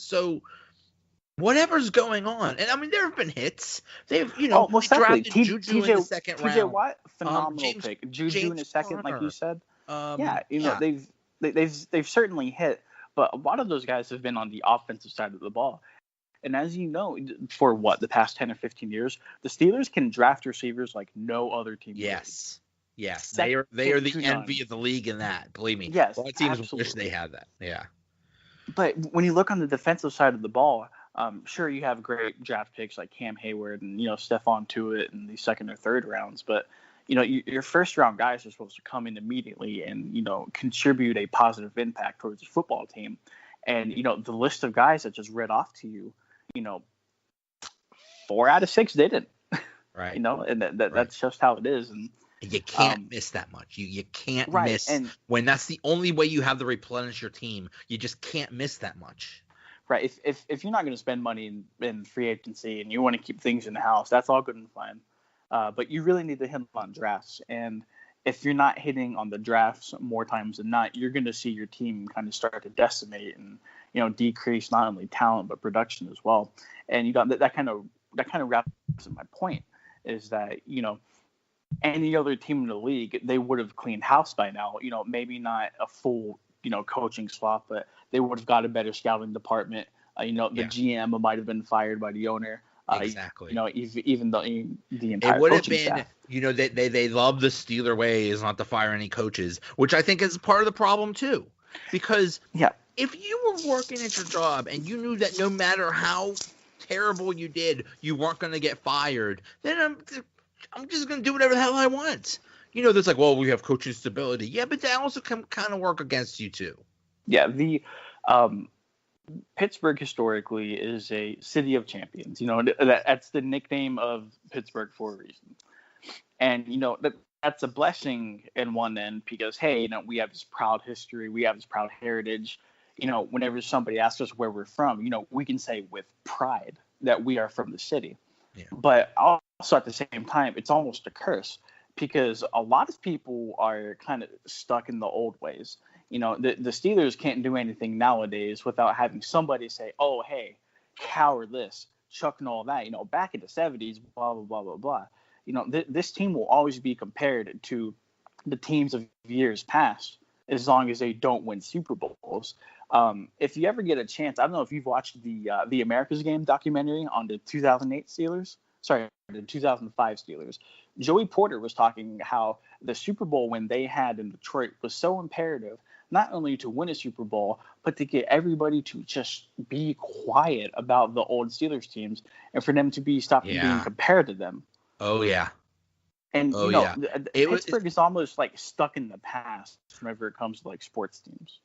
So whatever's going on, and I mean there have been hits. They've most they definitely. drafted Juju in the second TJ round. Watt, phenomenal James pick. Juju in James a second, like you Conner. said. Yeah. They've certainly hit, but a lot of those guys have been on the offensive side of the ball. And as you know, for the past 10 or 15 years, the Steelers can draft receivers like no other team. Yes. They are the envy of the league in that. Believe me. Yes, a lot of teams absolutely. wish they had that. Yeah. But when you look on the defensive side of the ball, sure, you have great draft picks like Cam Hayward and Stephon Tuitt in the second or third rounds, but your first round guys are supposed to come in immediately and contribute a positive impact towards the football team. And the list of guys that just read off to you, 4 out of 6 didn't. Right. And that's just how it is. And you can't miss that much. You can't miss. And when that's the only way you have to replenish your team, you just can't miss that much. Right. If you're not going to spend money in free agency and you want to keep things in the house, that's all good and fine. But you really need to hit on drafts. And if you're not hitting on the drafts more times than not, you're going to see your team kind of start to decimate and decrease not only talent but production as well. And that kind of wraps up my point is that any other team in the league, they would have cleaned house by now. Maybe not a full coaching swap, but they would have got a better scouting department. The GM might have been fired by the owner. Exactly. Even the entire it would have been staff. They love the Steeler way is not to fire any coaches, which I think is part of the problem too. Because if you were working at your job and you knew that no matter how terrible you did, you weren't going to get fired, then I'm just going to do whatever the hell I want. There's like, well, we have coaching stability. Yeah, but that also can kind of work against you too. Yeah, the Pittsburgh historically is a city of champions. That's the nickname of Pittsburgh for a reason. And, that's a blessing in one end because, hey, we have this proud history. We have this proud heritage. Whenever somebody asks us where we're from, we can say with pride that we are from the city. Yeah. But also at the same time, it's almost a curse because a lot of people are kind of stuck in the old ways. The Steelers can't do anything nowadays without having somebody say, oh, hey, coward this, Chuck and all that. Back in the 70s, blah, blah, blah, blah, blah. This team will always be compared to the teams of years past as long as they don't win Super Bowls. If you ever get a chance, I don't know if you've watched the America's Game documentary on the 2008 Steelers. Sorry, the 2005 Steelers. Joey Porter was talking how the Super Bowl win they had in Detroit was so imperative, not only to win a Super Bowl, but to get everybody to just be quiet about the old Steelers teams and for them to be stopped from being compared to them. Oh, yeah. And, Pittsburgh is almost like stuck in the past whenever it comes to like sports teams.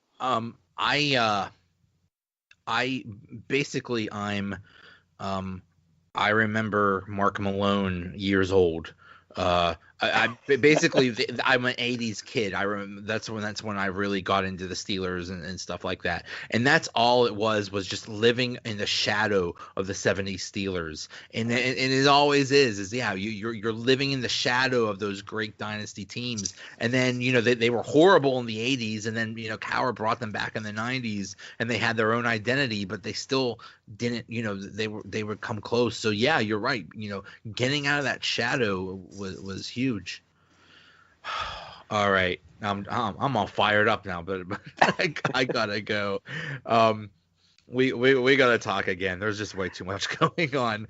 I remember Mark Malone years old. I'm an 80s kid. I remember that's when I really got into the Steelers and stuff like that. And that's all it was just living in the shadow of the 70s Steelers. And it always is you're living in the shadow of those great dynasty teams. And then, they were horrible in the 80s, and then, Cowher brought them back in the 90s, and they had their own identity, but they still didn't, they would come close. So yeah, you're right. Getting out of that shadow was huge. All right, I'm all fired up now, but I gotta go. We gotta talk again. There's just way too much going on.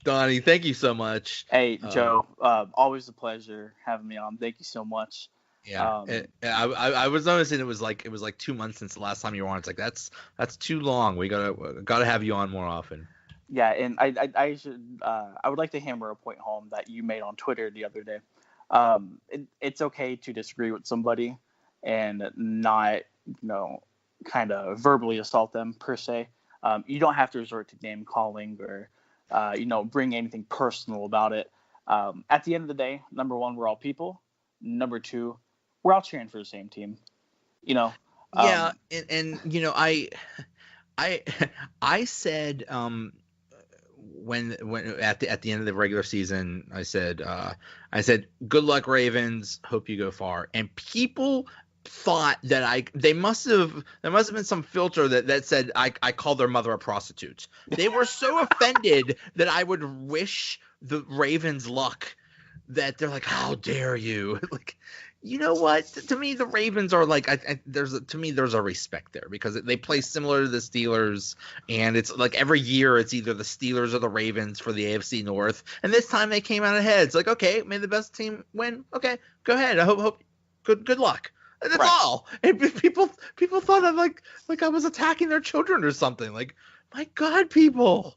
Donnie, thank you so much. Hey, Joe, always a pleasure having me on. Thank you so much. Yeah, I was noticing it was like 2 months since the last time you were on. It's like that's too long. We gotta have you on more often. Yeah, and I would like to hammer a point home that you made on Twitter the other day. It's okay to disagree with somebody and not, kind of verbally assault them per se. You don't have to resort to name calling or, bring anything personal about it. At the end of the day, number one, we're all people. Number two, we're all cheering for the same team. Yeah, and I said when at the end of the regular season, I said good luck Ravens, hope you go far. And people thought that there must have been some filter that said I called their mother a prostitute. They were so offended that I would wish the Ravens luck, that they're like, how dare you? Like, you know what? To me, the Ravens are like, there's a respect there, because they play similar to the Steelers, and it's like every year it's either the Steelers or the Ravens for the AFC North, and this time they came out ahead. It's like, okay, may the best team win. Okay, go ahead. I hope good luck. That's all. And people thought of like I was attacking their children or something. Like, my God, people.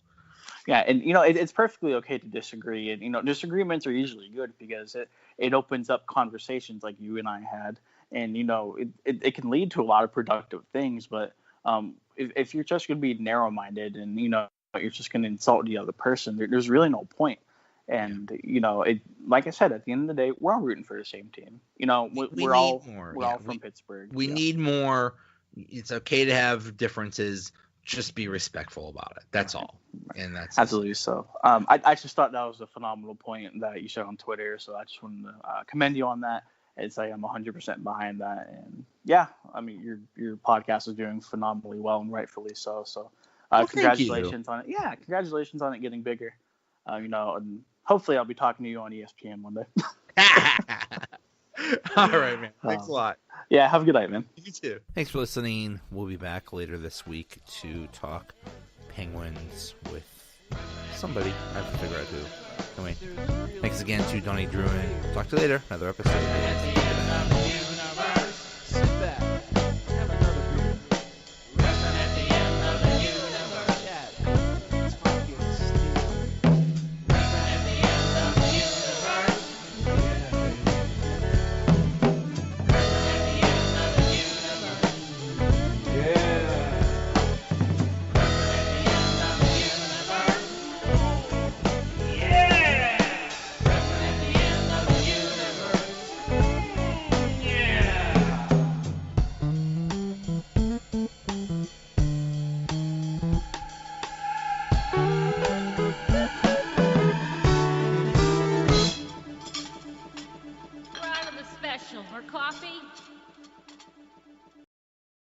Yeah, and it's perfectly okay to disagree, and disagreements are usually good because it opens up conversations like you and I had, and it can lead to a lot of productive things. But if you're just going to be narrow-minded and you're just going to insult the other person, there's really no point. And like I said, at the end of the day, we're all rooting for the same team. We're all from Pittsburgh. We need more. It's okay to have differences. Just be respectful about it. That's all. And that's absolutely so. I just thought that was a phenomenal point that you said on Twitter. So I just wanted to commend you on that and say I'm 100% behind that. And yeah, I mean, your podcast is doing phenomenally well, and rightfully so. So congratulations on it. Yeah, congratulations on it getting bigger. And hopefully I'll be talking to you on ESPN one day. All right, man. Thanks a lot. Yeah, have a good night, man. You too. Thanks for listening. We'll be back later this week to talk Penguins with somebody. I have to figure out who. Anyway, thanks again to Donnie Druin. Talk to you later. Another episode. Special for coffee.